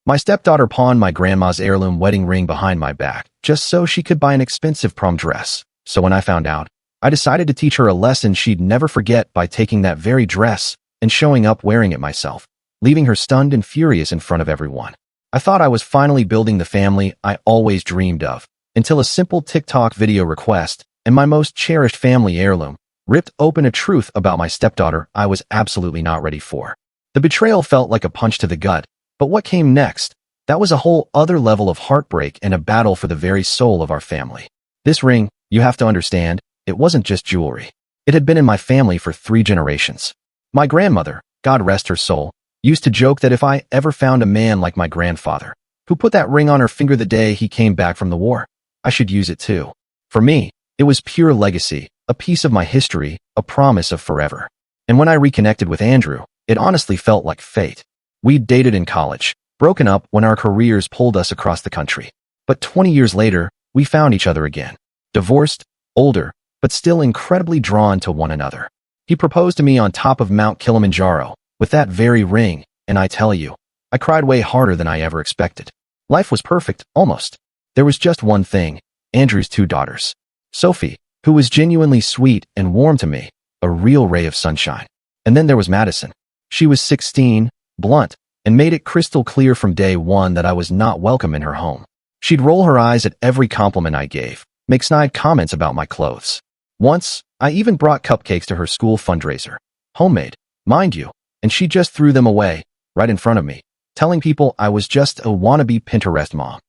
My stepdaughter pawned my grandma's heirloom wedding ring behind my back, just so she could buy an expensive prom dress. So when I found out, I decided to teach her a lesson she'd never forget by taking that very dress and showing up wearing it myself, leaving her stunned and furious in front of everyone. I thought I was finally building the family I always dreamed of, until a simple TikTok video request and my most cherished family heirloom ripped open a truth about my stepdaughter I was absolutely not ready for. The betrayal felt like a punch to the gut, but what came next? That was a whole other level of heartbreak and a battle for the very soul of our family. This ring, you have to understand, it wasn't just jewelry. It had been in my family for 3 generations. My grandmother, God rest her soul, used to joke that if I ever found a man like my grandfather, who put that ring on her finger the day he came back from the war, I should use it too. For me, it was pure legacy, a piece of my history, a promise of forever. And when I reconnected with Andrew, it honestly felt like fate. We'd dated in college, broken up when our careers pulled us across the country. But 20 years later, we found each other again. Divorced, older, but still incredibly drawn to one another. He proposed to me on top of Mount Kilimanjaro, with that very ring, and I tell you, I cried way harder than I ever expected. Life was perfect, almost. There was just one thing, Andrew's 2 daughters. Sophie, who was genuinely sweet and warm to me, a real ray of sunshine. And then there was Madison. She was 16, blunt, and made it crystal clear from day one that I was not welcome in her home. She'd roll her eyes at every compliment I gave, make snide comments about my clothes. Once, I even brought cupcakes to her school fundraiser. Homemade, mind you, and she just threw them away, right in front of me, telling people I was just a wannabe Pinterest mom.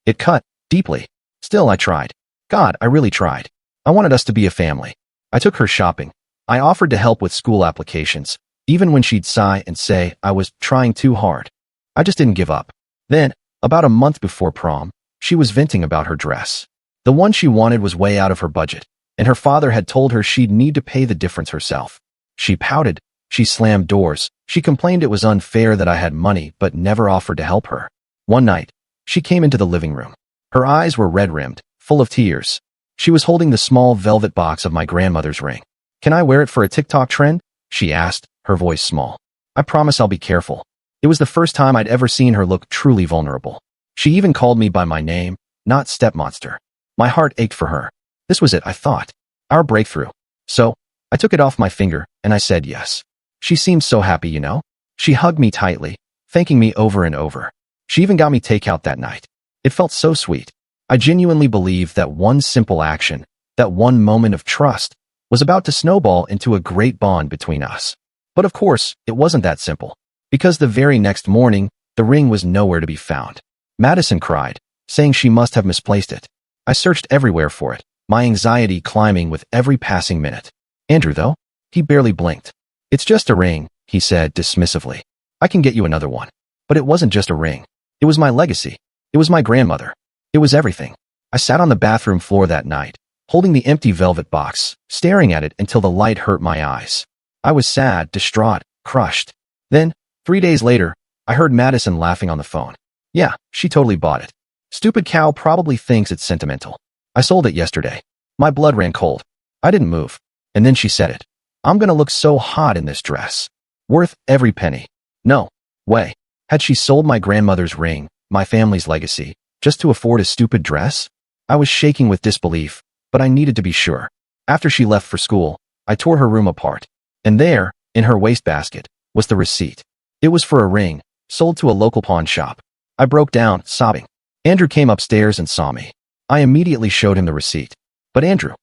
It cut deeply. Still, I tried. God, I really tried. I wanted us to be a family. I took her shopping. I offered to help with school applications, even when she'd sigh and say I was trying too hard. I just didn't give up. Then, about a month before prom, she was venting about her dress. The one she wanted was way out of her budget, and her father had told her she'd need to pay the difference herself. She pouted. She slammed doors. She complained it was unfair that I had money but never offered to help her. One night, she came into the living room. Her eyes were red-rimmed, full of tears. She was holding the small velvet box of my grandmother's ring. "Can I wear it for a TikTok trend?" she asked, her voice small. "I promise I'll be careful." It was the first time I'd ever seen her look truly vulnerable. She even called me by my name, not stepmonster. My heart ached for her. This was it, I thought. Our breakthrough. So, I took it off my finger, and I said yes. She seemed so happy, you know? She hugged me tightly, thanking me over and over. She even got me takeout that night. It felt so sweet. I genuinely believed that one simple action, that one moment of trust, was about to snowball into a great bond between us. But of course, it wasn't that simple. Because the very next morning, the ring was nowhere to be found. Madison cried, saying she must have misplaced it. I searched everywhere for it, my anxiety climbing with every passing minute. Andrew, though, he barely blinked. "It's just a ring," he said dismissively. "I can get you another one." But it wasn't just a ring. It was my legacy. It was my grandmother. It was everything. I sat on the bathroom floor that night, holding the empty velvet box, staring at it until the light hurt my eyes. I was sad, distraught, crushed. Then, 3 days later, I heard Madison laughing on the phone. Yeah, she totally bought it. Stupid cow probably thinks it's sentimental. I sold it yesterday. My blood ran cold. I didn't move. And then she said it. "I'm gonna look so hot in this dress. Worth every penny." No way. Had she sold my grandmother's ring, my family's legacy, just to afford a stupid dress? I was shaking with disbelief, but I needed to be sure. After she left for school, I tore her room apart. And there, in her wastebasket, was the receipt. It was for a ring, sold to a local pawn shop. I broke down, sobbing. Andrew came upstairs and saw me. I immediately showed him the receipt. But Andrew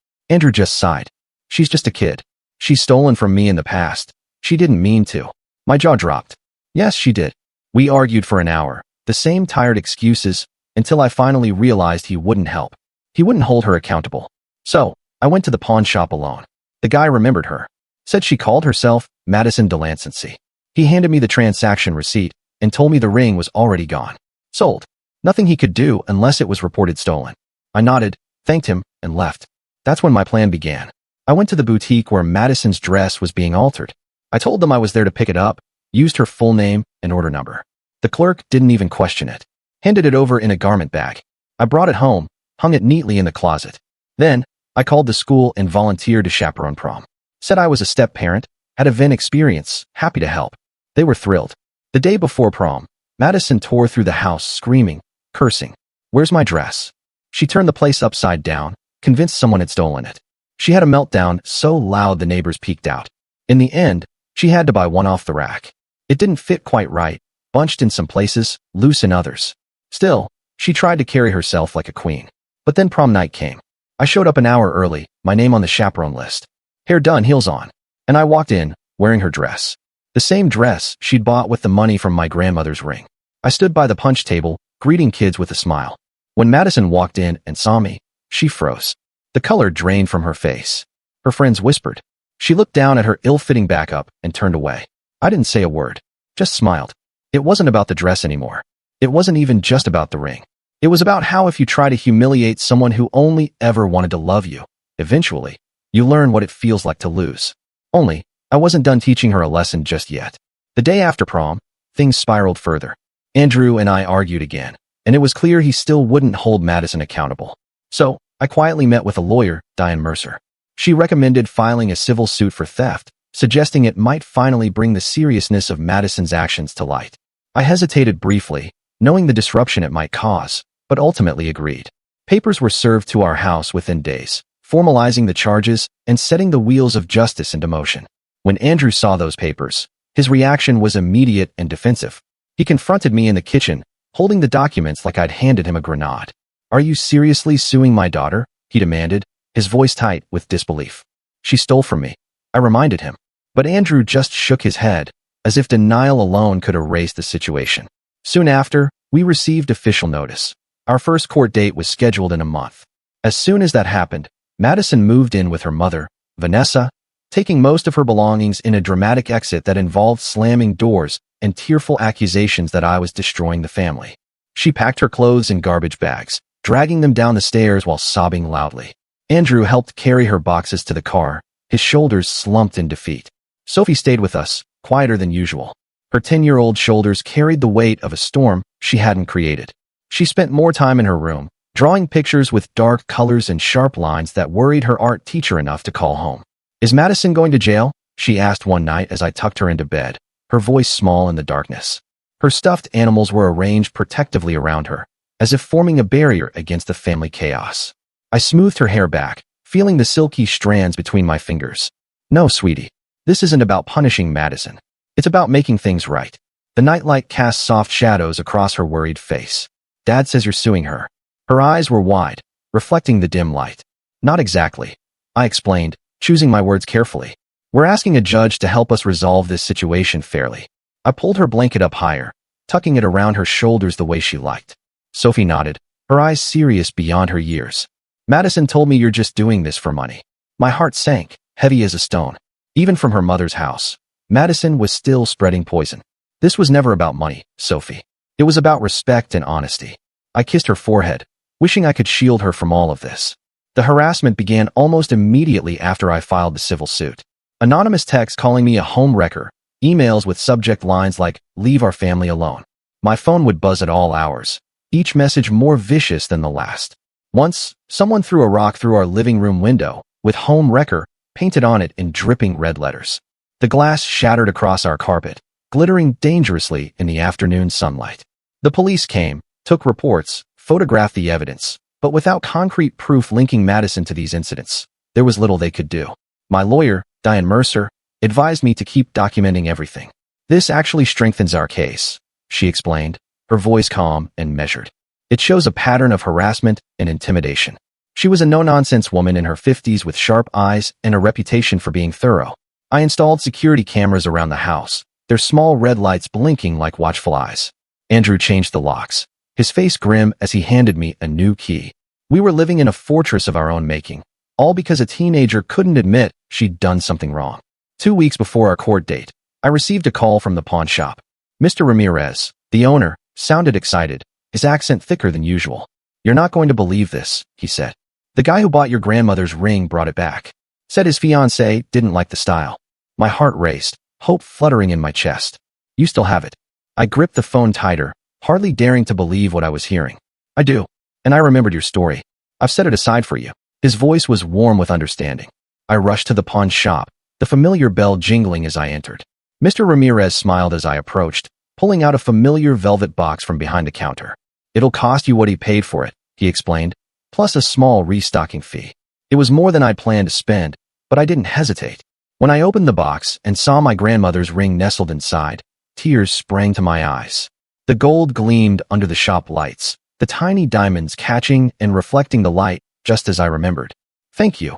just sighed. "She's just a kid. She's stolen from me in the past. She didn't mean to." My jaw dropped. Yes, she did. We argued for an hour, the same tired excuses, until I finally realized he wouldn't help. He wouldn't hold her accountable. So, I went to the pawn shop alone. The guy remembered her. Said she called herself Madison Delancey. He handed me the transaction receipt and told me the ring was already gone. Sold. Nothing he could do unless it was reported stolen. I nodded, thanked him, and left. That's when my plan began. I went to the boutique where Madison's dress was being altered. I told them I was there to pick it up, used her full name and order number. The clerk didn't even question it. Handed it over in a garment bag. I brought it home, hung it neatly in the closet. Then, I called the school and volunteered to chaperone prom. Said I was a step-parent, had event experience, happy to help. They were thrilled. The day before prom, Madison tore through the house, screaming, cursing. "Where's my dress?" She turned the place upside down, convinced someone had stolen it. She had a meltdown so loud the neighbors peeked out. In the end, she had to buy one off the rack. It didn't fit quite right, bunched in some places, loose in others. Still, she tried to carry herself like a queen. But then prom night came. I showed up an hour early, my name on the chaperone list. Hair done, heels on. And I walked in, wearing her dress. The same dress she'd bought with the money from my grandmother's ring. I stood by the punch table, greeting kids with a smile. When Madison walked in and saw me, she froze. The color drained from her face. Her friends whispered. She looked down at her ill-fitting backup and turned away. I didn't say a word, just smiled. It wasn't about the dress anymore. It wasn't even just about the ring. It was about how if you try to humiliate someone who only ever wanted to love you, eventually, you learn what it feels like to lose. Only, I wasn't done teaching her a lesson just yet. The day after prom, things spiraled further. Andrew and I argued again, and it was clear he still wouldn't hold Madison accountable. So, I quietly met with a lawyer, Diane Mercer. She recommended filing a civil suit for theft, suggesting it might finally bring the seriousness of Madison's actions to light. I hesitated briefly, knowing the disruption it might cause, but ultimately agreed. Papers were served to our house within days, formalizing the charges and setting the wheels of justice into motion. When Andrew saw those papers, his reaction was immediate and defensive. He confronted me in the kitchen, holding the documents like I'd handed him a grenade. "Are you seriously suing my daughter?" he demanded, his voice tight with disbelief. "She stole from me," I reminded him. But Andrew just shook his head, as if denial alone could erase the situation. Soon after, we received official notice. Our first court date was scheduled in a month. As soon as that happened, Madison moved in with her mother, Vanessa, taking most of her belongings in a dramatic exit that involved slamming doors and tearful accusations that I was destroying the family. She packed her clothes in garbage bags, dragging them down the stairs while sobbing loudly. Andrew helped carry her boxes to the car, his shoulders slumped in defeat. Sophie stayed with us, quieter than usual. Her 10-year-old shoulders carried the weight of a storm she hadn't created. She spent more time in her room, drawing pictures with dark colors and sharp lines that worried her art teacher enough to call home. "Is Madison going to jail?" she asked one night as I tucked her into bed, her voice small in the darkness. Her stuffed animals were arranged protectively around her, as if forming a barrier against the family chaos. I smoothed her hair back, feeling the silky strands between my fingers. "No, sweetie. This isn't about punishing Madison. It's about making things right." The nightlight cast soft shadows across her worried face. "Dad says you're suing her." Her eyes were wide, reflecting the dim light. "Not exactly," I explained, choosing my words carefully. "We're asking a judge to help us resolve this situation fairly." I pulled her blanket up higher, tucking it around her shoulders the way she liked. Sophie nodded, her eyes serious beyond her years. "Madison told me you're just doing this for money." My heart sank, heavy as a stone. Even from her mother's house, Madison was still spreading poison. "This was never about money, Sophie. It was about respect and honesty." I kissed her forehead, wishing I could shield her from all of this. The harassment began almost immediately after I filed the civil suit. Anonymous texts calling me a home wrecker, emails with subject lines like, "Leave our family alone." My phone would buzz at all hours, each message more vicious than the last. Once, someone threw a rock through our living room window, with "Home Wrecker" painted on it in dripping red letters. The glass shattered across our carpet, glittering dangerously in the afternoon sunlight. The police came, took reports, photographed the evidence, but without concrete proof linking Madison to these incidents, there was little they could do. My lawyer, Diane Mercer, advised me to keep documenting everything. "This actually strengthens our case," she explained, her voice calm and measured. "It shows a pattern of harassment and intimidation." She was a no-nonsense woman in her 50s with sharp eyes and a reputation for being thorough. I installed security cameras around the house, their small red lights blinking like watchful eyes. Andrew changed the locks, his face grim as he handed me a new key. We were living in a fortress of our own making, all because a teenager couldn't admit she'd done something wrong. 2 weeks before our court date, I received a call from the pawn shop. Mr. Ramirez, the owner, sounded excited, his accent thicker than usual. "You're not going to believe this," he said. "The guy who bought your grandmother's ring brought it back. Said his fiancée didn't like the style." My heart raced, hope fluttering in my chest. "You still have it?" I gripped the phone tighter, hardly daring to believe what I was hearing. "I do. And I remembered your story. I've set it aside for you." His voice was warm with understanding. I rushed to the pawn shop, the familiar bell jingling as I entered. Mr. Ramirez smiled as I approached, pulling out a familiar velvet box from behind the counter. "It'll cost you what he paid for it," he explained, plus a small restocking fee. It was more than I'd planned to spend, but I didn't hesitate. When I opened the box and saw my grandmother's ring nestled inside, tears sprang to my eyes. The gold gleamed under the shop lights, the tiny diamonds catching and reflecting the light, just as I remembered. "Thank you,"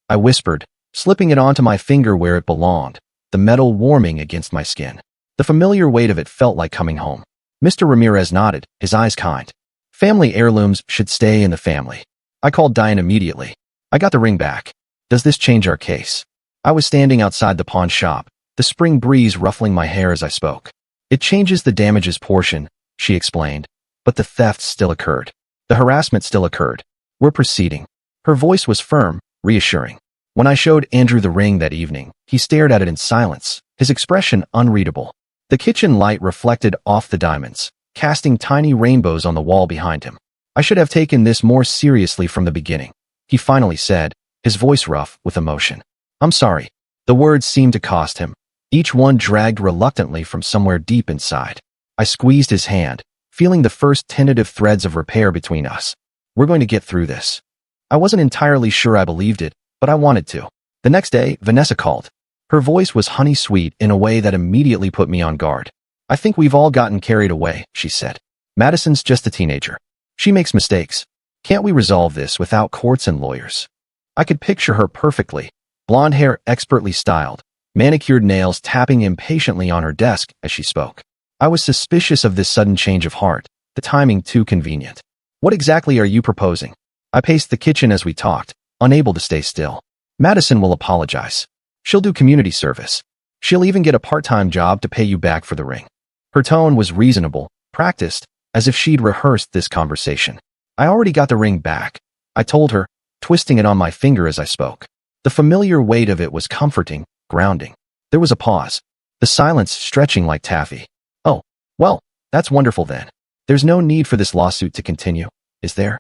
I whispered, slipping it onto my finger where it belonged, the metal warming against my skin. The familiar weight of it felt like coming home. Mr. Ramirez nodded, his eyes kind. "Family heirlooms should stay in the family." I called Diane immediately. "I got the ring back. Does this change our case?" I was standing outside the pawn shop, the spring breeze ruffling my hair as I spoke. "It changes the damages portion," she explained, "but the theft still occurred. The harassment still occurred. We're proceeding." Her voice was firm, reassuring. When I showed Andrew the ring that evening, he stared at it in silence, his expression unreadable. The kitchen light reflected off the diamonds, casting tiny rainbows on the wall behind him. "I should have taken this more seriously from the beginning," he finally said, his voice rough with emotion. "I'm sorry." The words seemed to cost him, each one dragged reluctantly from somewhere deep inside. I squeezed his hand, feeling the first tentative threads of repair between us. "We're going to get through this." I wasn't entirely sure I believed it, but I wanted to. The next day, Vanessa called. Her voice was honey-sweet in a way that immediately put me on guard. "I think we've all gotten carried away," she said. "Madison's just a teenager. She makes mistakes. Can't we resolve this without courts and lawyers?" I could picture her perfectly, blonde hair expertly styled, manicured nails tapping impatiently on her desk as she spoke. I was suspicious of this sudden change of heart, the timing too convenient. "What exactly are you proposing?" I paced the kitchen as we talked, unable to stay still. "Madison will apologize. She'll do community service. She'll even get a part-time job to pay you back for the ring." Her tone was reasonable, practiced, as if she'd rehearsed this conversation. "I already got the ring back," I told her, twisting it on my finger as I spoke. The familiar weight of it was comforting, grounding. There was a pause, the silence stretching like taffy. "Oh, well, that's wonderful then. There's no need for this lawsuit to continue, is there?"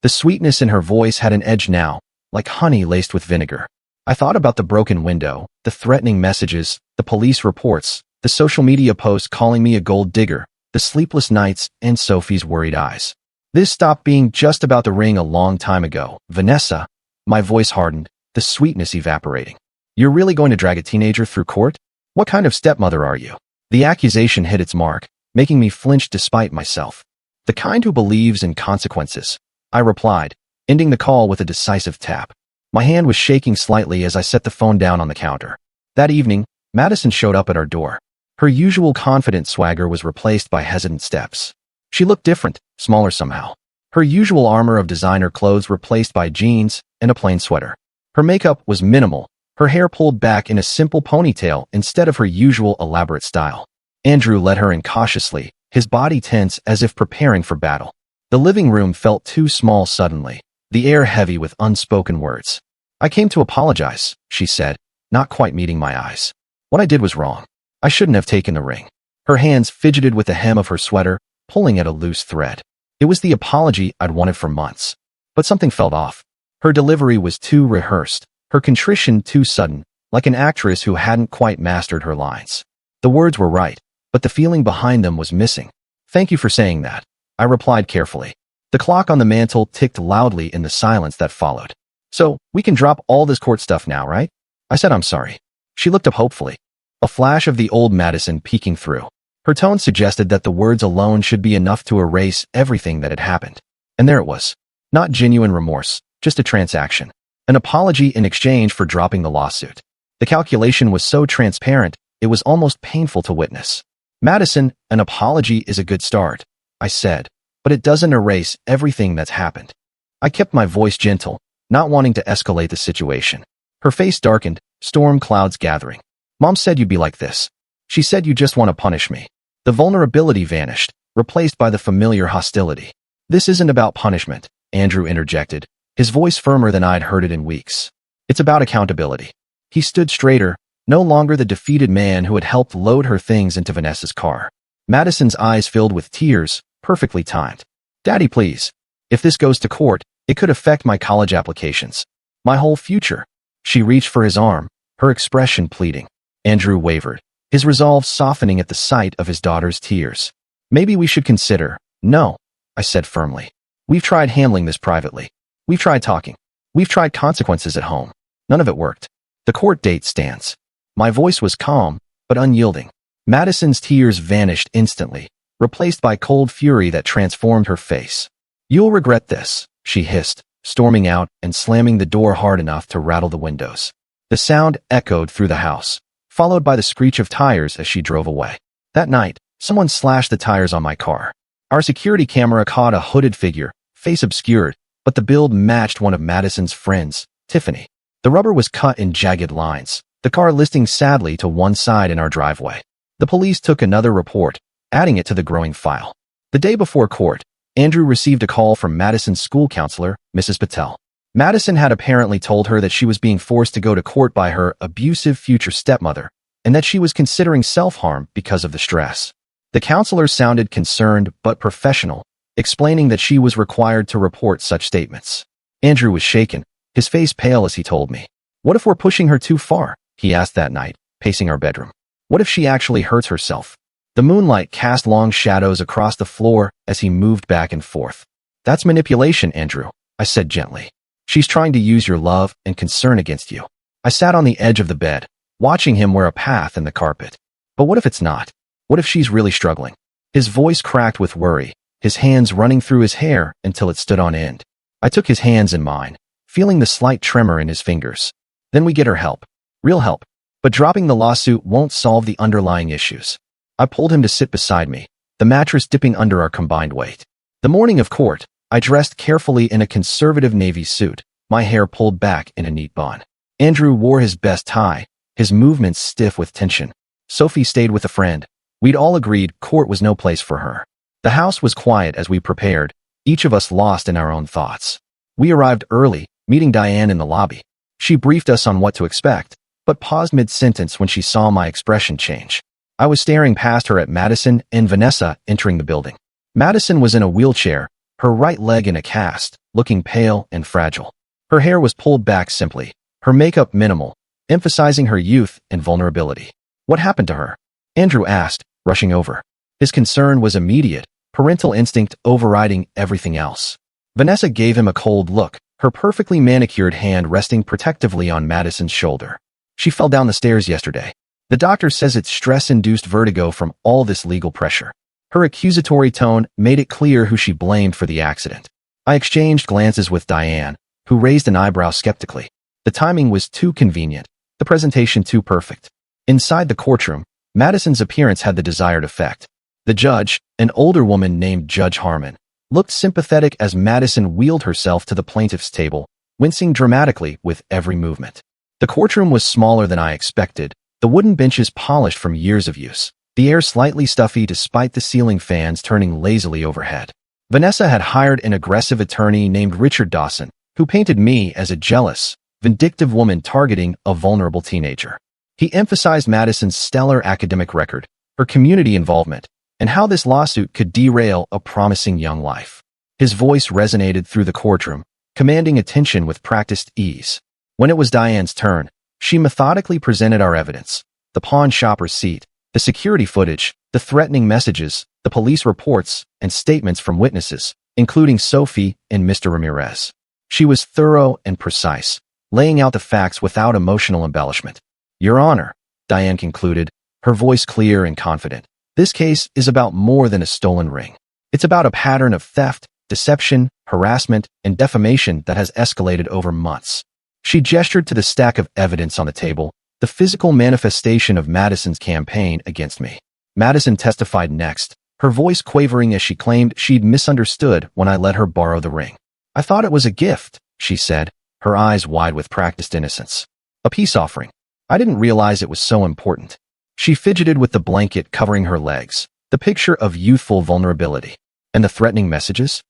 The sweetness in her voice had an edge now, like honey laced with vinegar. I thought about the broken window, the threatening messages, the police reports, the social media posts calling me a gold digger, the sleepless nights, and Sophie's worried eyes. This stopped being just about the ring a long time ago. "Vanessa," my voice hardened, the sweetness evaporating. "You're really going to drag a teenager through court? What kind of stepmother are you?" The accusation hit its mark, making me flinch despite myself. "The kind who believes in consequences," I replied, ending the call with a decisive tap. My hand was shaking slightly as I set the phone down on the counter. That evening, Madison showed up at our door. Her usual confident swagger was replaced by hesitant steps. She looked different, smaller somehow. Her usual armor of designer clothes replaced by jeans and a plain sweater. Her makeup was minimal, her hair pulled back in a simple ponytail instead of her usual elaborate style. Andrew led her in cautiously, his body tense as if preparing for battle. The living room felt too small suddenly, the air heavy with unspoken words. "I came to apologize," she said, not quite meeting my eyes. "What I did was wrong. I shouldn't have taken the ring." Her hands fidgeted with the hem of her sweater, pulling at a loose thread. It was the apology I'd wanted for months. But something felt off. Her delivery was too rehearsed, her contrition too sudden, like an actress who hadn't quite mastered her lines. The words were right, but the feeling behind them was missing. "Thank you for saying that," I replied carefully. The clock on the mantel ticked loudly in the silence that followed. "So, we can drop all this court stuff now, right?" I said I'm sorry. She looked up hopefully, a flash of the old Madison peeking through. Her tone suggested that the words alone should be enough to erase everything that had happened. And there it was. Not genuine remorse, just a transaction. An apology in exchange for dropping the lawsuit. The calculation was so transparent, it was almost painful to witness. "Madison, an apology is a good start," I said, "but it doesn't erase everything that's happened." I kept my voice gentle, not wanting to escalate the situation. Her face darkened, storm clouds gathering. "Mom said you'd be like this. She said you just want to punish me." The vulnerability vanished, replaced by the familiar hostility. "This isn't about punishment," Andrew interjected, his voice firmer than I'd heard it in weeks. "It's about accountability." He stood straighter, no longer the defeated man who had helped load her things into Vanessa's car. Madison's eyes filled with tears, perfectly timed. "Daddy, please. If this goes to court, it could affect my college applications. My whole future." She reached for his arm, her expression pleading. Andrew wavered. his resolve softening at the sight of his daughter's tears. Maybe we should consider. No, I said firmly. We've tried handling this privately. We've tried talking. We've tried consequences at home. None of it worked. The court date stands. My voice was calm, but unyielding. Madison's tears vanished instantly, replaced by cold fury that transformed her face. You'll regret this, she hissed, storming out and slamming the door hard enough to rattle the windows. The sound echoed through the house, followed by the screech of tires as she drove away. That night, someone slashed the tires on my car. Our security camera caught a hooded figure, face obscured, but the build matched one of Madison's friends, Tiffany. The rubber was cut in jagged lines, the car listing sadly to one side in our driveway. The police took another report, adding it to the growing file. The day before court, Andrew received a call from Madison's school counselor, Mrs. Patel. Madison had apparently told her that she was being forced to go to court by her abusive future stepmother, and that she was considering self-harm because of the stress. The counselor sounded concerned but professional, explaining that she was required to report such statements. Andrew was shaken, his face pale as he told me. What if we're pushing her too far? He asked that night, pacing our bedroom. What if she actually hurts herself? The moonlight cast long shadows across the floor as he moved back and forth. That's manipulation, Andrew, I said gently. She's trying to use your love and concern against you. I sat on the edge of the bed, watching him wear a path in the carpet. But what if it's not? What if she's really struggling? His voice cracked with worry, his hands running through his hair until it stood on end. I took his hands in mine, feeling the slight tremor in his fingers. Then we get her help. Real help. But dropping the lawsuit won't solve the underlying issues. I pulled him to sit beside me, the mattress dipping under our combined weight. The morning of court, I dressed carefully in a conservative navy suit, my hair pulled back in a neat bun. Andrew wore his best tie, his movements stiff with tension. Sophie stayed with a friend. We'd all agreed court was no place for her. The house was quiet as we prepared, each of us lost in our own thoughts. We arrived early, meeting Diane in the lobby. She briefed us on what to expect, but paused mid-sentence when she saw my expression change. I was staring past her at Madison and Vanessa entering the building. Madison was in a wheelchair, her right leg in a cast, looking pale and fragile. Her hair was pulled back simply, her makeup minimal, emphasizing her youth and vulnerability. What happened to her? Andrew asked, rushing over. His concern was immediate, parental instinct overriding everything else. Vanessa gave him a cold look, her perfectly manicured hand resting protectively on Madison's shoulder. She fell down the stairs yesterday. The doctor says it's stress-induced vertigo from all this legal pressure. Her accusatory tone made it clear who she blamed for the accident. I exchanged glances with Diane, who raised an eyebrow skeptically. The timing was too convenient, the presentation too perfect. Inside the courtroom, Madison's appearance had the desired effect. The judge, an older woman named Judge Harmon, looked sympathetic as Madison wheeled herself to the plaintiff's table, wincing dramatically with every movement. The courtroom was smaller than I expected, the wooden benches polished from years of use, the air slightly stuffy despite the ceiling fans turning lazily overhead. Vanessa had hired an aggressive attorney named Richard Dawson, who painted me as a jealous, vindictive woman targeting a vulnerable teenager. He emphasized Madison's stellar academic record, her community involvement, and how this lawsuit could derail a promising young life. His voice resonated through the courtroom, commanding attention with practiced ease. When it was Diane's turn, she methodically presented our evidence: the pawn shop receipt, the security footage, the threatening messages, the police reports, and statements from witnesses, including Sophie and Mr. Ramirez. She was thorough and precise, laying out the facts without emotional embellishment. Your Honor, Diane concluded, her voice clear and confident, this case is about more than a stolen ring. It's about a pattern of theft, deception, harassment, and defamation that has escalated over months. She gestured to the stack of evidence on the table, the physical manifestation of Madison's campaign against me. Madison testified next, her voice quavering as she claimed she'd misunderstood when I let her borrow the ring. I thought it was a gift, she said, her eyes wide with practiced innocence. A peace offering. I didn't realize it was so important. She fidgeted with the blanket covering her legs, the picture of youthful vulnerability. And the threatening messages?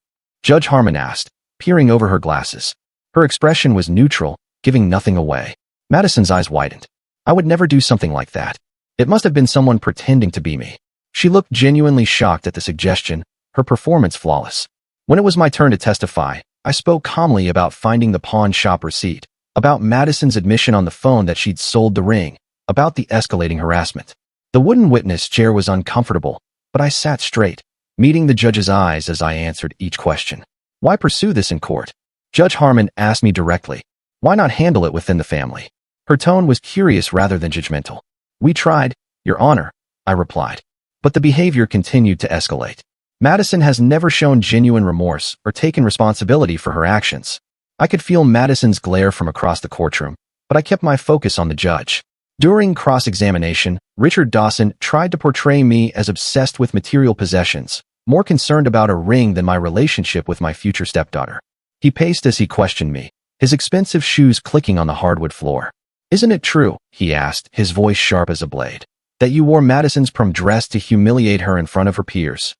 Judge Harmon asked, peering over her glasses. Her expression was neutral, giving nothing away. Madison's eyes widened. I would never do something like that. It must have been someone pretending to be me. She looked genuinely shocked at the suggestion, her performance flawless. When it was my turn to testify, I spoke calmly about finding the pawn shop receipt, about Madison's admission on the phone that she'd sold the ring, about the escalating harassment. The wooden witness chair was uncomfortable, but I sat straight, meeting the judge's eyes as I answered each question. Why pursue this in court? Judge Harmon asked me directly. Why not handle it within the family? Her tone was curious rather than judgmental. We tried, Your Honor, I replied. But the behavior continued to escalate. Madison has never shown genuine remorse or taken responsibility for her actions. I could feel Madison's glare from across the courtroom, but I kept my focus on the judge. During cross-examination, Richard Dawson tried to portray me as obsessed with material possessions, more concerned about a ring than my relationship with my future stepdaughter. He paced as he questioned me, his expensive shoes clicking on the hardwood floor. Isn't it true, he asked, his voice sharp as a blade, that you wore Madison's prom dress to humiliate her in front of her peers?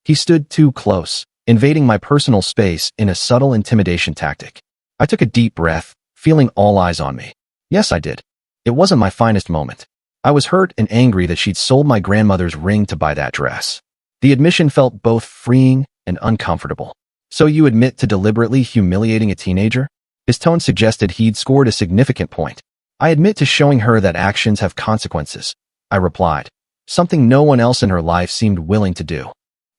He stood too close, invading my personal space in a subtle intimidation tactic. I took a deep breath, feeling all eyes on me. Yes, I did. It wasn't my finest moment. I was hurt and angry that she'd sold my grandmother's ring to buy that dress. The admission felt both freeing and uncomfortable. So you admit to deliberately humiliating a teenager? His tone suggested he'd scored a significant point. I admit to showing her that actions have consequences, I replied, something no one else in her life seemed willing to do.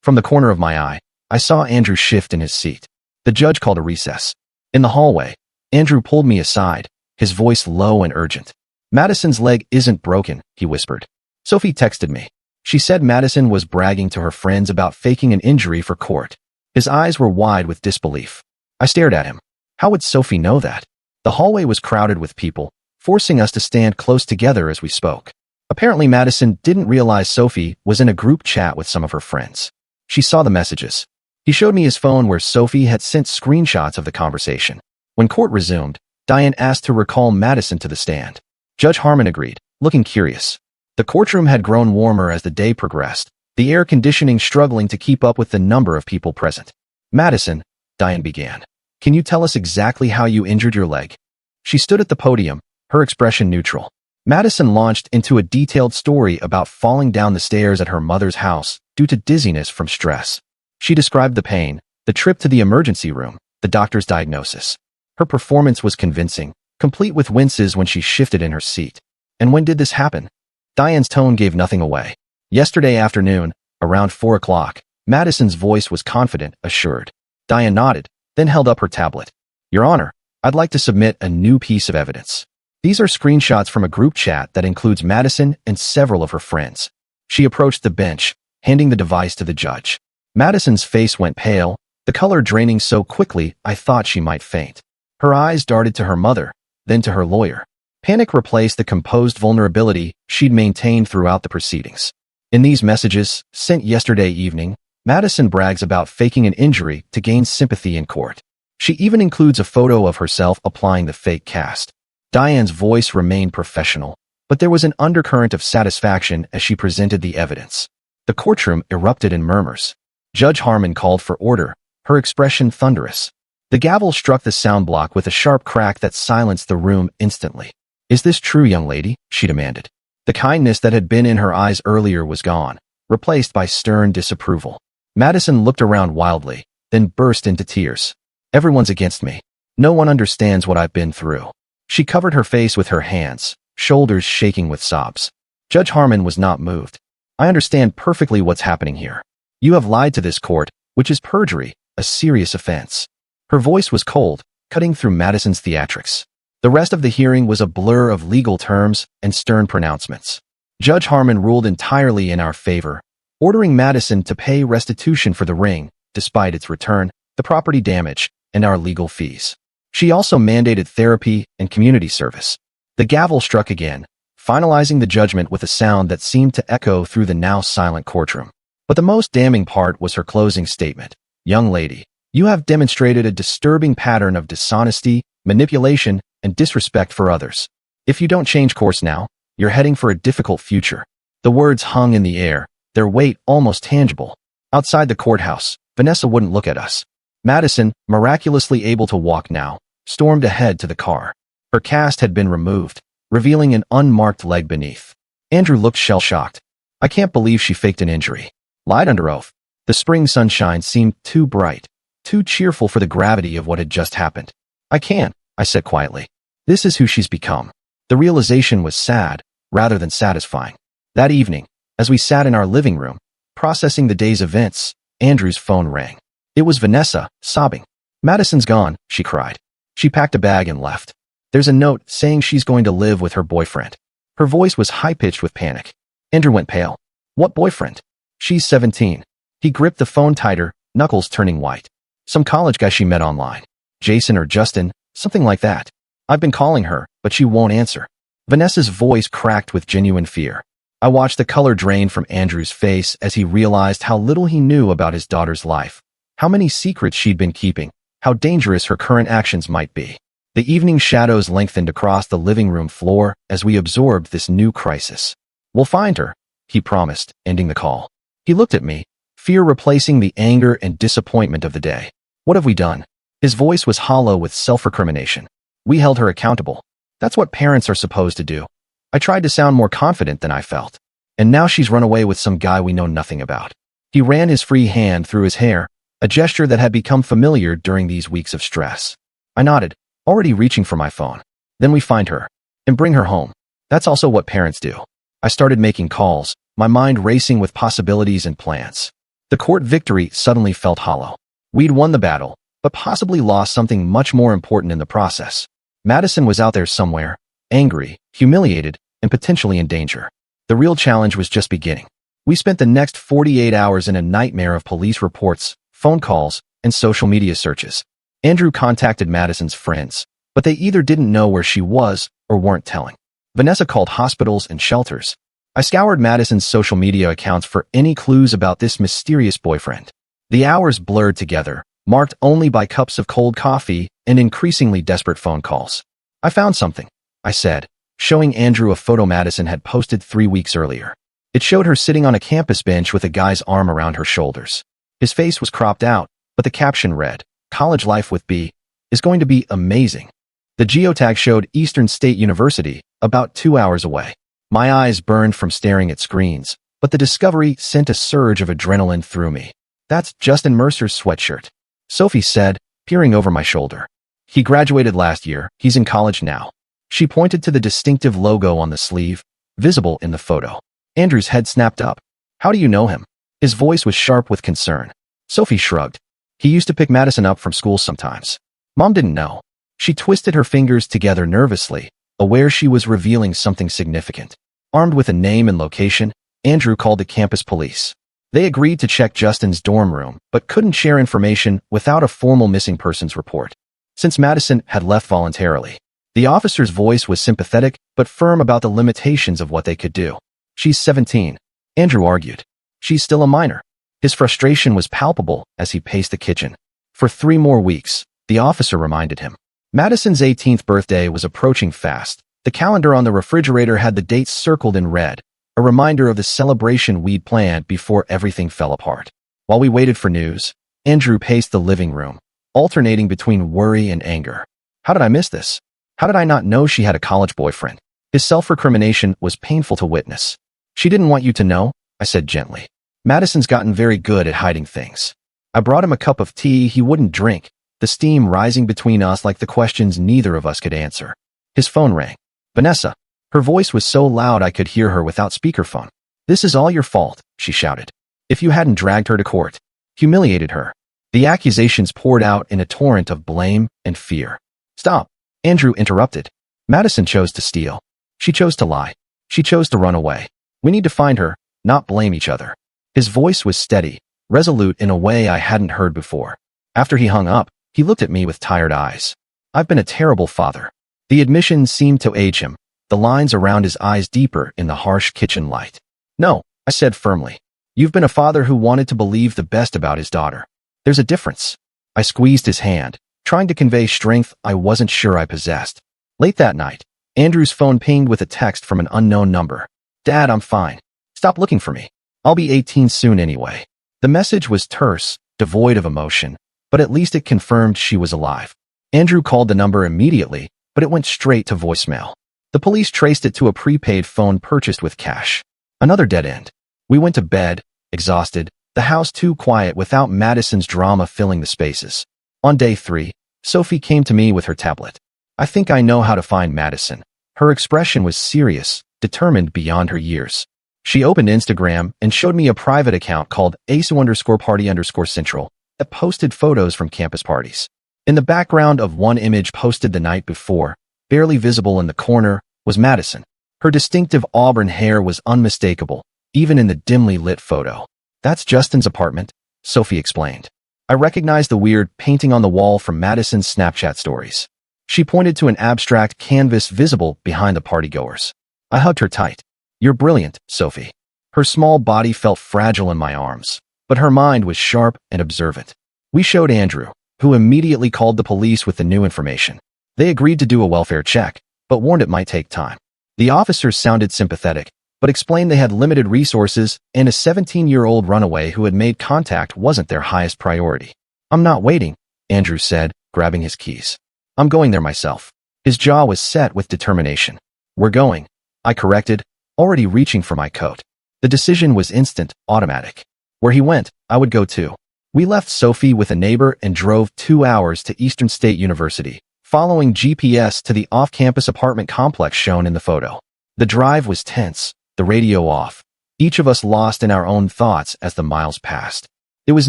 From the corner of my eye, I saw Andrew shift in his seat. The judge called a recess. In the hallway, Andrew pulled me aside, his voice low and urgent. Madison's leg isn't broken, he whispered. Sophie texted me. She said Madison was bragging to her friends about faking an injury for court. His eyes were wide with disbelief. I stared at him. How would Sophie know that? The hallway was crowded with people, forcing us to stand close together as we spoke. Apparently Madison didn't realize Sophie was in a group chat with some of her friends. She saw the messages. He showed me his phone where Sophie had sent screenshots of the conversation. When court resumed, Diane asked to recall Madison to the stand. Judge Harmon agreed, looking curious. The courtroom had grown warmer as the day progressed, the air conditioning struggling to keep up with the number of people present. Madison, Diane began, can you tell us exactly how you injured your leg? She stood at the podium, her expression neutral. Madison launched into a detailed story about falling down the stairs at her mother's house due to dizziness from stress. She described the pain, the trip to the emergency room, the doctor's diagnosis. Her performance was convincing, complete with winces when she shifted in her seat. And when did this happen? Diane's tone gave nothing away. Yesterday afternoon, around 4 o'clock, Madison's voice was confident, assured. Diane nodded, then held up her tablet. Your Honor, I'd like to submit a new piece of evidence. These are screenshots from a group chat that includes Madison and several of her friends. She approached the bench, handing the device to the judge. Madison's face went pale, the color draining so quickly I thought she might faint. Her eyes darted to her mother, then to her lawyer. Panic replaced the composed vulnerability she'd maintained throughout the proceedings. In these messages, sent yesterday evening, Madison brags about faking an injury to gain sympathy in court. She even includes a photo of herself applying the fake cast. Diane's voice remained professional, but there was an undercurrent of satisfaction as she presented the evidence. The courtroom erupted in murmurs. Judge Harmon called for order, her expression thunderous. The gavel struck the sound block with a sharp crack that silenced the room instantly. Is this true, young lady? She demanded. The kindness that had been in her eyes earlier was gone, replaced by stern disapproval. Madison looked around wildly, then burst into tears. Everyone's against me. No one understands what I've been through. She covered her face with her hands, shoulders shaking with sobs. Judge Harmon was not moved. I understand perfectly what's happening here. You have lied to this court, which is perjury, a serious offense. Her voice was cold, cutting through Madison's theatrics. The rest of the hearing was a blur of legal terms and stern pronouncements. Judge Harmon ruled entirely in our favor, ordering Madison to pay restitution for the ring, despite its return, the property damage, and our legal fees. She also mandated therapy and community service. The gavel struck again, finalizing the judgment with a sound that seemed to echo through the now silent courtroom. But the most damning part was her closing statement. Young lady, you have demonstrated a disturbing pattern of dishonesty, manipulation, and disrespect for others. If you don't change course now, you're heading for a difficult future. The words hung in the air, their weight almost tangible. Outside the courthouse, Vanessa wouldn't look at us. Madison, miraculously able to walk now, stormed ahead to the car. Her cast had been removed, revealing an unmarked leg beneath. Andrew looked shell-shocked. I can't believe she faked an injury. Lied under oath. The spring sunshine seemed too bright, too cheerful for the gravity of what had just happened. I can't, I said quietly. This is who she's become. The realization was sad, rather than satisfying. That evening, as we sat in our living room, processing the day's events, Andrew's phone rang. It was Vanessa, sobbing. "Madison's gone," she cried. She packed a bag and left. There's a note saying she's going to live with her boyfriend. Her voice was high-pitched with panic. Andrew went pale. "What boyfriend?" "She's 17. He gripped the phone tighter, knuckles turning white. "Some college guy she met online. Jason or Justin, something like that. I've been calling her, but she won't answer." Vanessa's voice cracked with genuine fear. I watched the color drain from Andrew's face as he realized how little he knew about his daughter's life, how many secrets she'd been keeping, how dangerous her current actions might be. The evening shadows lengthened across the living room floor as we absorbed this new crisis. "We'll find her," he promised, ending the call. He looked at me, fear replacing the anger and disappointment of the day. "What have we done?" His voice was hollow with self-recrimination. "We held her accountable. That's what parents are supposed to do." I tried to sound more confident than I felt. "And now she's run away with some guy we know nothing about." He ran his free hand through his hair, a gesture that had become familiar during these weeks of stress. I nodded, already reaching for my phone. "Then we find her and bring her home. That's also what parents do." I started making calls, my mind racing with possibilities and plans. The court victory suddenly felt hollow. We'd won the battle, but possibly lost something much more important in the process. Madison was out there somewhere, angry, humiliated, and potentially in danger. The real challenge was just beginning. We spent the next 48 hours in a nightmare of police reports, phone calls, and social media searches. Andrew contacted Madison's friends, but they either didn't know where she was or weren't telling. Vanessa called hospitals and shelters. I scoured Madison's social media accounts for any clues about this mysterious boyfriend. The hours blurred together, marked only by cups of cold coffee and increasingly desperate phone calls. "I found something," I said, showing Andrew a photo Madison had posted 3 weeks earlier. It showed her sitting on a campus bench with a guy's arm around her shoulders. His face was cropped out, but the caption read, "College life with B is going to be amazing." The geotag showed Eastern State University, about 2 hours away. My eyes burned from staring at screens, but the discovery sent a surge of adrenaline through me. "That's Justin Mercer's sweatshirt," Sophie said, peering over my shoulder. "He graduated last year. He's in college now." She pointed to the distinctive logo on the sleeve, visible in the photo. Andrew's head snapped up. "How do you know him?" His voice was sharp with concern. Sophie shrugged. "He used to pick Madison up from school sometimes." Mom didn't know. She twisted her fingers together nervously, aware she was revealing something significant. Armed with a name and location, Andrew called the campus police. They agreed to check Justin's dorm room, but couldn't share information without a formal missing persons report. Since Madison had left voluntarily, the officer's voice was sympathetic but firm about the limitations of what they could do. "She's 17, Andrew argued. "She's still a minor." His frustration was palpable as he paced the kitchen. "For 3 more weeks, the officer reminded him. Madison's 18th birthday was approaching fast. The calendar on the refrigerator had the dates circled in red, a reminder of the celebration we'd planned before everything fell apart. While we waited for news, Andrew paced the living room, alternating between worry and anger. How did I miss this? How did I not know she had a college boyfriend? His self-recrimination was painful to witness. "She didn't want you to know," I said gently. "Madison's gotten very good at hiding things." I brought him a cup of tea he wouldn't drink, the steam rising between us like the questions neither of us could answer. His phone rang. "Vanessa." Her voice was so loud I could hear her without speakerphone. "This is all your fault," she shouted. "If you hadn't dragged her to court, humiliated her." The accusations poured out in a torrent of blame and fear. "Stop," Andrew interrupted. "Madison chose to steal. She chose to lie. She chose to run away. We need to find her, not blame each other." His voice was steady, resolute in a way I hadn't heard before. After he hung up, he looked at me with tired eyes. "I've been a terrible father." The admission seemed to age him, the lines around his eyes deeper in the harsh kitchen light. "No," I said firmly. "You've been a father who wanted to believe the best about his daughter. There's a difference." I squeezed his hand, trying to convey strength I wasn't sure I possessed. Late that night, Andrew's phone pinged with a text from an unknown number. "Dad, I'm fine. Stop looking for me. I'll be 18 soon anyway." The message was terse, devoid of emotion, but at least it confirmed she was alive. Andrew called the number immediately, but it went straight to voicemail. The police traced it to a prepaid phone purchased with cash. Another dead end. We went to bed, exhausted, the house too quiet without Madison's drama filling the spaces. On day 3, Sophie came to me with her tablet. "I think I know how to find Madison." Her expression was serious, determined beyond her years. She opened Instagram and showed me a private account called asu_party_central that posted photos from campus parties. In the background of one image posted the night before, barely visible in the corner, was Madison. Her distinctive auburn hair was unmistakable, even in the dimly lit photo. "That's Justin's apartment," Sophie explained. I recognized the weird painting on the wall from Madison's Snapchat stories. She pointed to an abstract canvas visible behind the partygoers. I hugged her tight. "You're brilliant, Sophie." Her small body felt fragile in my arms, but her mind was sharp and observant. We showed Andrew, who immediately called the police with the new information. They agreed to do a welfare check, but warned it might take time. The officers sounded sympathetic, but explained they had limited resources and a 17-year-old runaway who had made contact wasn't their highest priority. "I'm not waiting," Andrew said, grabbing his keys. "I'm going there myself." His jaw was set with determination. "We're going," I corrected, already reaching for my coat. The decision was instant, automatic. Where he went, I would go too. We left Sophie with a neighbor and drove 2 hours to Eastern State University, following GPS to the off-campus apartment complex shown in the photo. The drive was tense, the radio off, each of us lost in our own thoughts as the miles passed. It was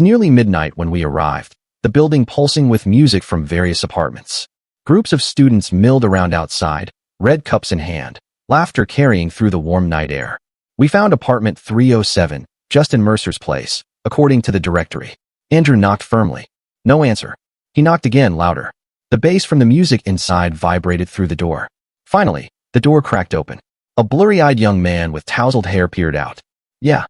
nearly midnight when we arrived, the building pulsing with music from various apartments. Groups of students milled around outside, red cups in hand, laughter carrying through the warm night air. We found apartment 307, Justin Mercer's place, according to the directory. Andrew knocked firmly. No answer. He knocked again, louder. The bass from the music inside vibrated through the door. Finally, the door cracked open. A blurry-eyed young man with tousled hair peered out. Yeah.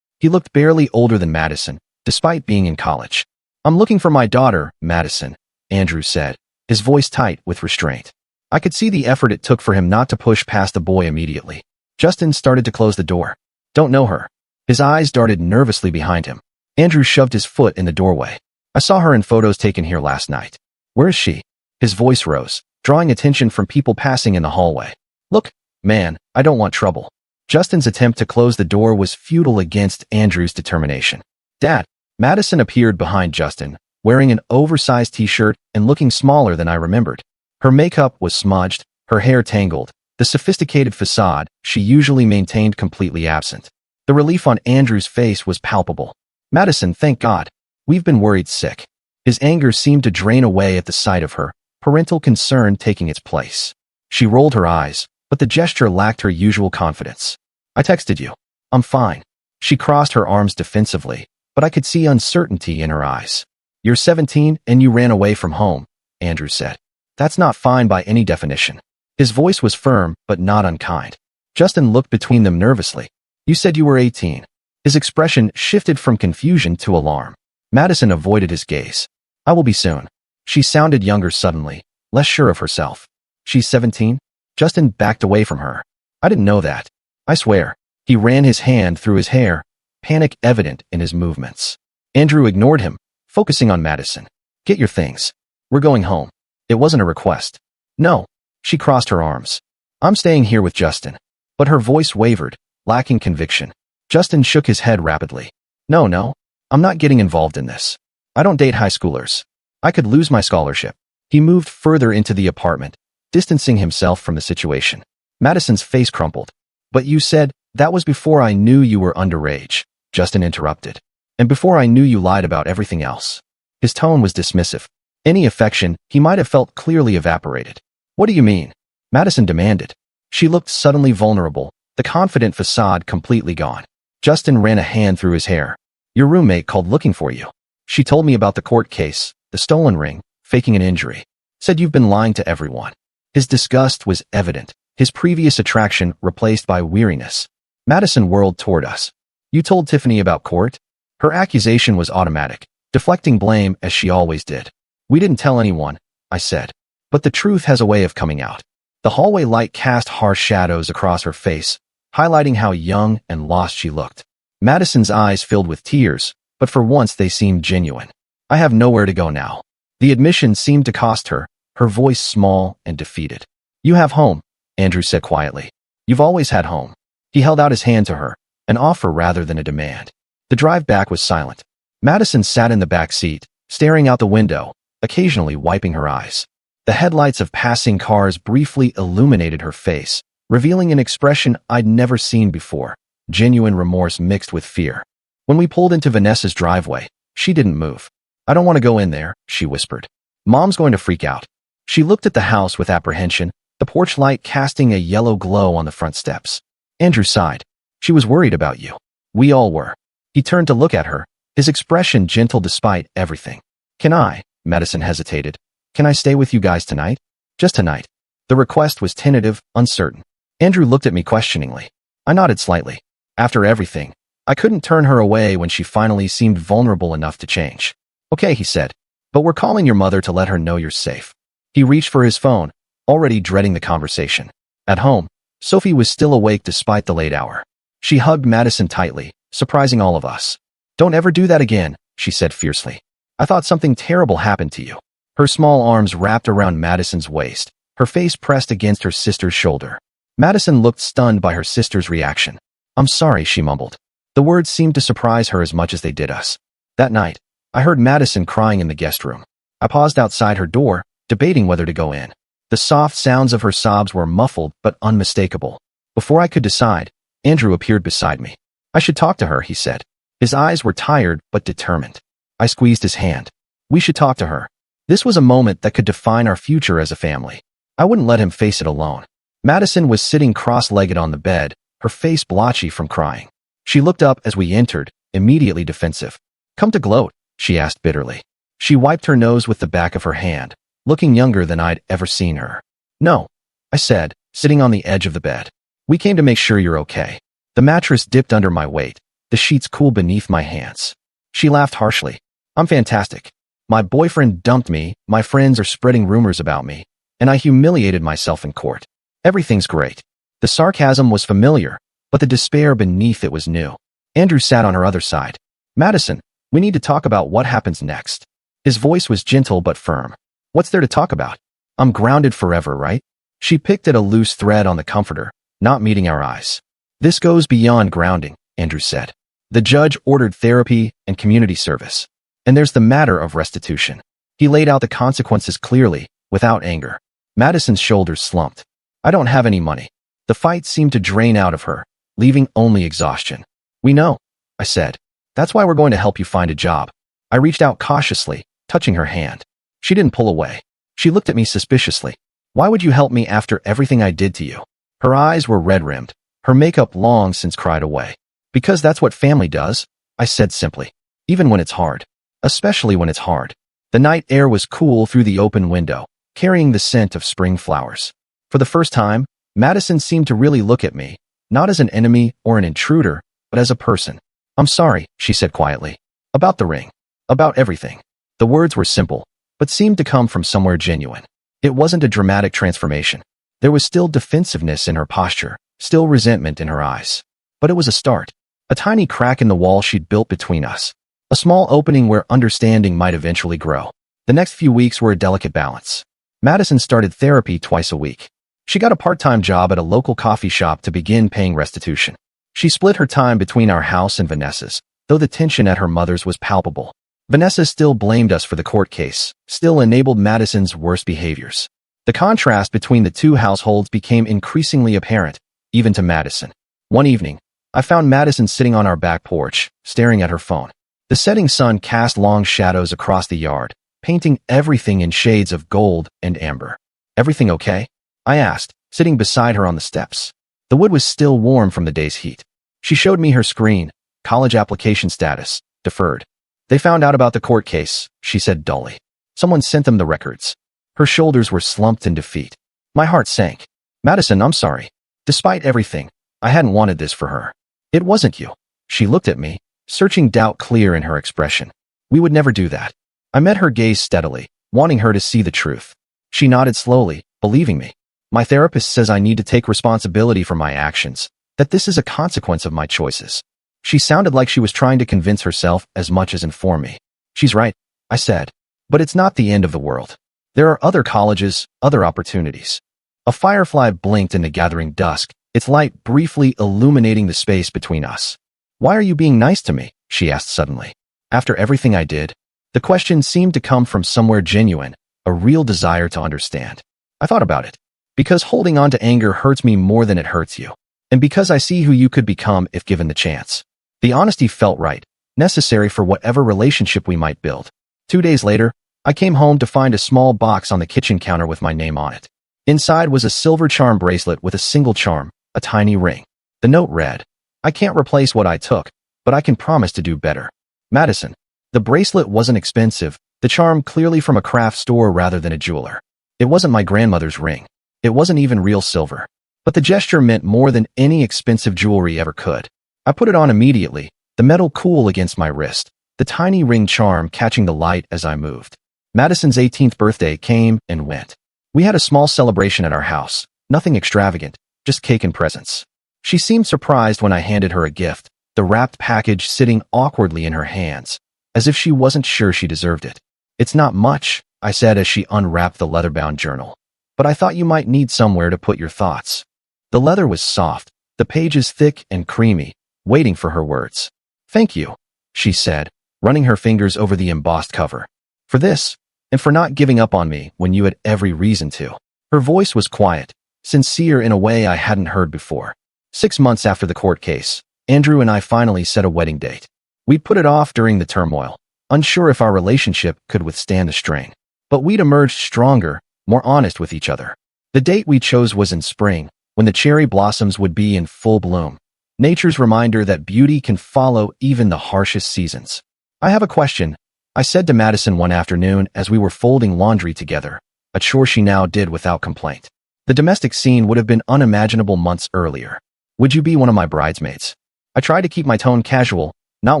He looked barely older than Madison, despite being in college. "I'm looking for my daughter, Madison," Andrew said, his voice tight with restraint. I could see the effort it took for him not to push past the boy immediately. Justin started to close the door. "Don't know her." His eyes darted nervously behind him. Andrew shoved his foot in the doorway. "I saw her in photos taken here last night." "Where is she?" His voice rose, drawing attention from people passing in the hallway. "Look, man, I don't want trouble." Justin's attempt to close the door was futile against Andrew's determination. "Dad." Madison appeared behind Justin, wearing an oversized t-shirt and looking smaller than I remembered. Her makeup was smudged, her hair tangled, the sophisticated facade she usually maintained completely absent. The relief on Andrew's face was palpable. "Madison, thank God. We've been worried sick." His anger seemed to drain away at the sight of her, parental concern taking its place. She rolled her eyes, but the gesture lacked her usual confidence. "I texted you. I'm fine." She crossed her arms defensively, but I could see uncertainty in her eyes. "You're 17 and you ran away from home," Andrew said. "That's not fine by any definition." His voice was firm, but not unkind. Justin looked between them nervously. "You said you were 18. His expression shifted from confusion to alarm. Madison avoided his gaze. "I will be soon." She sounded younger suddenly, less sure of herself. "She's 17? Justin backed away from her. "I didn't know that." "I swear." He ran his hand through his hair, panic evident in his movements. Andrew ignored him, focusing on Madison. "Get your things. We're going home." It wasn't a request. "No." She crossed her arms. "I'm staying here with Justin." But her voice wavered, lacking conviction. Justin shook his head rapidly. No, I'm not getting involved in this. I don't date high schoolers. I could lose my scholarship." He moved further into the apartment, distancing himself from the situation. Madison's face crumpled. "But you said, that was before I knew you were underage," Justin interrupted. "And before I knew you lied about everything else." His tone was dismissive. Any affection he might have felt clearly evaporated. "What do you mean?" Madison demanded. She looked suddenly vulnerable, the confident facade completely gone. Justin ran a hand through his hair. "Your roommate called looking for you. She told me about the court case, the stolen ring, faking an injury. Said you've been lying to everyone." His disgust was evident, his previous attraction replaced by weariness. Madison whirled toward us. "You told Tiffany about court?" Her accusation was automatic, deflecting blame as she always did. "We didn't tell anyone," I said. "But the truth has a way of coming out." The hallway light cast harsh shadows across her face, highlighting how young and lost she looked. Madison's eyes filled with tears, but for once they seemed genuine. "I have nowhere to go now." The admission seemed to cost her, her voice small and defeated. "You have home," Andrew said quietly. "You've always had home." He held out his hand to her, an offer rather than a demand. The drive back was silent. Madison sat in the back seat, staring out the window, occasionally wiping her eyes. The headlights of passing cars briefly illuminated her face, revealing an expression I'd never seen before. genuine remorse mixed with fear. When we pulled into Vanessa's driveway, she didn't move. "I don't want to go in there," she whispered. "Mom's going to freak out." She looked at the house with apprehension, the porch light casting a yellow glow on the front steps. Andrew sighed. "She was worried about you." We all were. He turned to look at her, his expression gentle despite everything. "Can I?" Madison hesitated. "Can I stay with you guys tonight? Just tonight." The request was tentative, uncertain. Andrew looked at me questioningly. I nodded slightly. After everything, I couldn't turn her away when she finally seemed vulnerable enough to change. "Okay," he said, "but we're calling your mother to let her know you're safe." He reached for his phone, already dreading the conversation. At home, Sophie was still awake despite the late hour. She hugged Madison tightly, surprising all of us. "Don't ever do that again," she said fiercely. "I thought something terrible happened to you." Her small arms wrapped around Madison's waist, her face pressed against her sister's shoulder. Madison looked stunned by her sister's reaction. "I'm sorry," she mumbled. The words seemed to surprise her as much as they did us. That night, I heard Madison crying in the guest room. I paused outside her door, debating whether to go in. The soft sounds of her sobs were muffled but unmistakable. Before I could decide, Andrew appeared beside me. "I should talk to her," he said. His eyes were tired but determined. I squeezed his hand. "We should talk to her." This was a moment that could define our future as a family. I wouldn't let him face it alone. Madison was sitting cross-legged on the bed, her face blotchy from crying. She looked up as we entered, immediately defensive. "Come to gloat?" she asked bitterly. She wiped her nose with the back of her hand, looking younger than I'd ever seen her. "No," I said, sitting on the edge of the bed. "We came to make sure you're okay." The mattress dipped under my weight, the sheets cool beneath my hands. She laughed harshly. "I'm fantastic. My boyfriend dumped me, my friends are spreading rumors about me, and I humiliated myself in court. Everything's great." The sarcasm was familiar, but the despair beneath it was new. Andrew sat on her other side. "Madison, we need to talk about what happens next." His voice was gentle but firm. "What's there to talk about? I'm grounded forever, right?" She picked at a loose thread on the comforter, not meeting our eyes. "This goes beyond grounding," Andrew said. "The judge ordered therapy and community service. And there's the matter of restitution." He laid out the consequences clearly, without anger. Madison's shoulders slumped. "I don't have any money." The fight seemed to drain out of her, leaving only exhaustion. "We know," I said. "That's why we're going to help you find a job." I reached out cautiously, touching her hand. She didn't pull away. She looked at me suspiciously. "Why would you help me after everything I did to you?" Her eyes were red-rimmed, her makeup long since cried away. "Because that's what family does," I said simply. "Even when it's hard. Especially when it's hard." The night air was cool through the open window, carrying the scent of spring flowers. For the first time, Madison seemed to really look at me, not as an enemy or an intruder, but as a person. "I'm sorry," she said quietly. "About the ring. About everything." The words were simple, but seemed to come from somewhere genuine. It wasn't a dramatic transformation. There was still defensiveness in her posture, still resentment in her eyes. But it was a start. A tiny crack in the wall she'd built between us. A small opening where understanding might eventually grow. The next few weeks were a delicate balance. Madison started therapy twice a week. She got a part-time job at a local coffee shop to begin paying restitution. She split her time between our house and Vanessa's, though the tension at her mother's was palpable. Vanessa still blamed us for the court case, still enabled Madison's worst behaviors. The contrast between the two households became increasingly apparent, even to Madison. One evening, I found Madison sitting on our back porch, staring at her phone. The setting sun cast long shadows across the yard, painting everything in shades of gold and amber. "Everything okay?" I asked, sitting beside her on the steps. The wood was still warm from the day's heat. She showed me her screen, college application status, deferred. "They found out about the court case," she said dully. "Someone sent them the records." Her shoulders were slumped in defeat. My heart sank. "Madison, I'm sorry. Despite everything, I hadn't wanted this for her." "It wasn't you." She looked at me, searching doubt clear in her expression. "We would never do that." I met her gaze steadily, wanting her to see the truth. She nodded slowly, believing me. "My therapist says I need to take responsibility for my actions, that this is a consequence of my choices." She sounded like she was trying to convince herself as much as inform me. "She's right," I said. "But it's not the end of the world. There are other colleges, other opportunities." A firefly blinked in the gathering dusk, its light briefly illuminating the space between us. "Why are you being nice to me?" she asked suddenly. "After everything I did?" The question seemed to come from somewhere genuine, a real desire to understand. I thought about it. "Because holding on to anger hurts me more than it hurts you." And because I see who you could become if given the chance. The honesty felt right, necessary for whatever relationship we might build. 2 days later, I came home to find a small box on the kitchen counter with my name on it. Inside was a silver charm bracelet with a single charm, a tiny ring. The note read, "I can't replace what I took, but I can promise to do better. Madison." The bracelet wasn't expensive, the charm clearly from a craft store rather than a jeweler. It wasn't my grandmother's ring. It wasn't even real silver. But the gesture meant more than any expensive jewelry ever could. I put it on immediately, the metal cool against my wrist, the tiny ring charm catching the light as I moved. Madison's 18th birthday came and went. We had a small celebration at our house, nothing extravagant, just cake and presents. She seemed surprised when I handed her a gift, the wrapped package sitting awkwardly in her hands, as if she wasn't sure she deserved it. "It's not much," I said as she unwrapped the leather-bound journal. "But I thought you might need somewhere to put your thoughts." The leather was soft, the pages thick and creamy, waiting for her words. "Thank you," she said, running her fingers over the embossed cover. "For this, and for not giving up on me when you had every reason to." Her voice was quiet, sincere in a way I hadn't heard before. 6 months after the court case, Andrew and I finally set a wedding date. We'd put it off during the turmoil, unsure if our relationship could withstand the strain. But we'd emerged stronger, more honest with each other. The date we chose was in spring, when the cherry blossoms would be in full bloom. Nature's reminder that beauty can follow even the harshest seasons. "I have a question," I said to Madison one afternoon as we were folding laundry together, a chore she now did without complaint. The domestic scene would have been unimaginable months earlier. "Would you be one of my bridesmaids?" I tried to keep my tone casual, not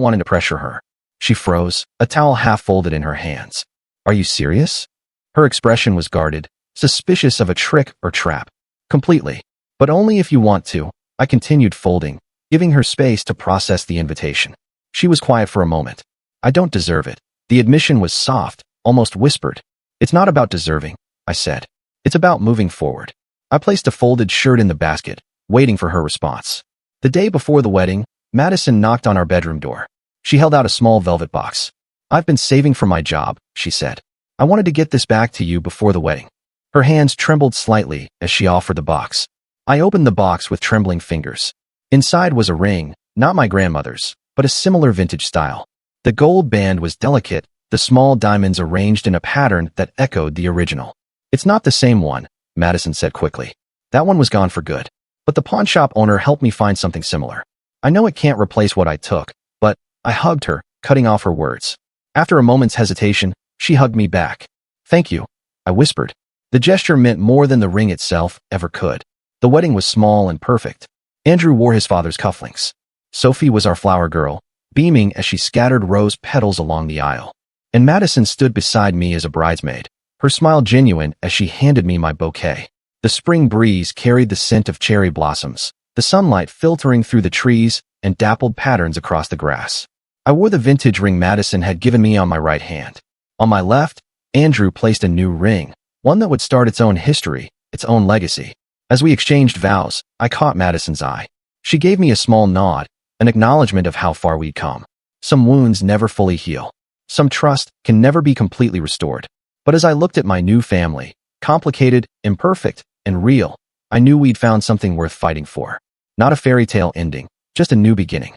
wanting to pressure her. She froze, a towel half folded in her hands. "Are you serious?" Her expression was guarded, suspicious of a trick or trap. "Completely. But only if you want to," I continued folding, giving her space to process the invitation. She was quiet for a moment. "I don't deserve it." The admission was soft, almost whispered. "It's not about deserving," I said. "It's about moving forward." I placed a folded shirt in the basket, waiting for her response. The day before the wedding, Madison knocked on our bedroom door. She held out a small velvet box. "I've been saving for my job," she said. "I wanted to get this back to you before the wedding." Her hands trembled slightly as she offered the box. I opened the box with trembling fingers. Inside was a ring, not my grandmother's, but a similar vintage style. The gold band was delicate, the small diamonds arranged in a pattern that echoed the original. "It's not the same one," Madison said quickly. "That one was gone for good. But the pawn shop owner helped me find something similar. I know it can't replace what I took, but..." I hugged her, cutting off her words. After a moment's hesitation, she hugged me back. "Thank you," I whispered. The gesture meant more than the ring itself ever could. The wedding was small and perfect. Andrew wore his father's cufflinks. Sophie was our flower girl, beaming as she scattered rose petals along the aisle. And Madison stood beside me as a bridesmaid, her smile genuine as she handed me my bouquet. The spring breeze carried the scent of cherry blossoms, the sunlight filtering through the trees and dappled patterns across the grass. I wore the vintage ring Madison had given me on my right hand. On my left, Andrew placed a new ring, one that would start its own history, its own legacy. As we exchanged vows, I caught Madison's eye. She gave me a small nod, an acknowledgement of how far we'd come. Some wounds never fully heal. Some trust can never be completely restored. But as I looked at my new family, complicated, imperfect, and real, I knew we'd found something worth fighting for. Not a fairy tale ending, just a new beginning.